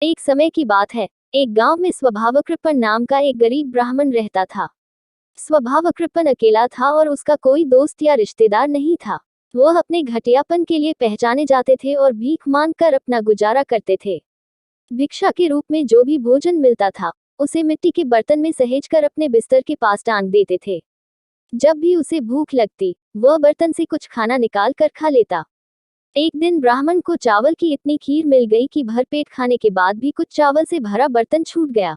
एक समय की बात है। एक गांव में स्वभावकृपण नाम का एक गरीब ब्राह्मण रहता था। स्वभावकृपण अकेला था और उसका कोई दोस्त या रिश्तेदार नहीं था। वह अपने घटियापन के लिए पहचाने जाते थे और भीख मांग कर अपना गुजारा करते थे। भिक्षा के रूप में जो भी भोजन मिलता था, उसे मिट्टी के बर्तन में सहेजकर अपने बिस्तर के पास टांग देते थे। जब भी उसे भूख लगती, वह बर्तन से कुछ खाना निकाल कर खा लेता। एक दिन ब्राह्मण को चावल की इतनी खीर मिल गई कि भरपेट खाने के बाद भी कुछ चावल से भरा बर्तन छूट गया।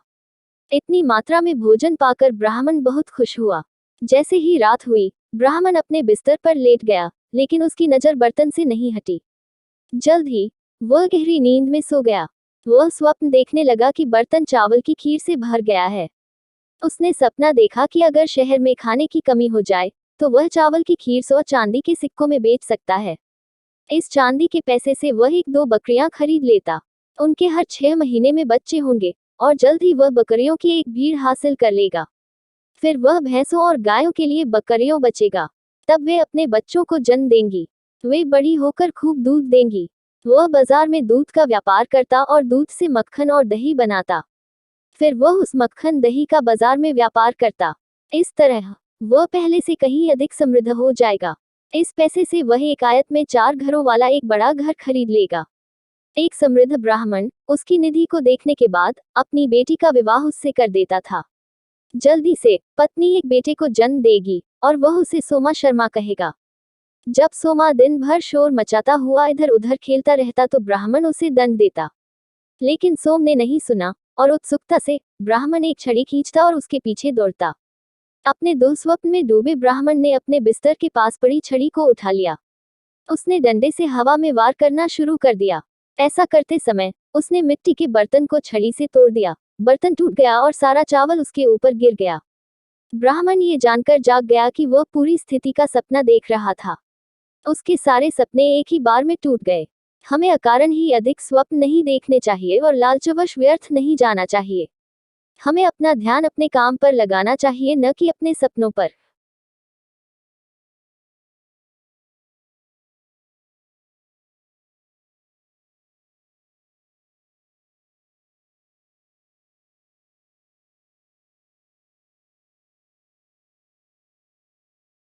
इतनी मात्रा में भोजन पाकर ब्राह्मण बहुत खुश हुआ। जैसे ही रात हुई, ब्राह्मण अपने बिस्तर पर लेट गया, लेकिन उसकी नजर बर्तन से नहीं हटी। जल्द ही वह गहरी नींद में सो गया। वह स्वप्न देखने लगा कि बर्तन चावल की खीर से भर गया है। उसने सपना देखा कि अगर शहर में खाने की कमी हो जाए, तो वह चावल की खीर 100 चांदी के सिक्कों में बेच सकता है। इस चांदी के पैसे से वह 1-2 बकरियां खरीद लेता। उनके हर 6 महीने में बच्चे होंगे और जल्द ही वह बकरियों की एक भीड़ हासिल कर लेगा। फिर वह भैंसों और गायों के लिए बकरियों बचेगा। तब वे अपने बच्चों को जन्म देंगी। वे बड़ी होकर खूब दूध देंगी। वह बाजार में दूध का व्यापार करता और दूध से मक्खन और दही बनाता। फिर वह उस मक्खन दही का बाजार में व्यापार करता। इस तरह वह पहले से कहीं अधिक समृद्ध हो जाएगा। इस पैसे से वह एक आयत में 4 घरों वाला एक बड़ा घर खरीद लेगा। एक समृद्ध ब्राह्मण उसकी निधि को देखने के बाद अपनी बेटी का विवाह उससे कर देता था। जल्दी से पत्नी एक बेटे को जन्म देगी और वह उसे सोमा शर्मा कहेगा। जब सोमा दिन भर शोर मचाता हुआ इधर उधर खेलता रहता तो ब्राह्मण उसे दंड देता। लेकिन सोम ने नहीं सुना और उत्सुकता से ब्राह्मण एक छड़ी खींचता और उसके पीछे दौड़ता। अपने दुःस्वप्न में डूबे ब्राह्मण ने अपने बिस्तर के पास पड़ी छड़ी को उठा लिया। उसने डंडे से हवा में वार करना शुरू कर दिया। ऐसा करते समय उसने मिट्टी के बर्तन को छड़ी से तोड़ दिया। बर्तन टूट गया और सारा चावल उसके ऊपर गिर गया। ब्राह्मण ये जानकर जाग गया कि वह पूरी स्थिति का सपना देख रहा था। उसके सारे सपने एक ही बार में टूट गए। हमें अकारण ही अधिक स्वप्न नहीं देखने चाहिए और लालचवश व्यर्थ नहीं जाना चाहिए। हमें अपना ध्यान अपने काम पर लगाना चाहिए, न कि अपने सपनों पर।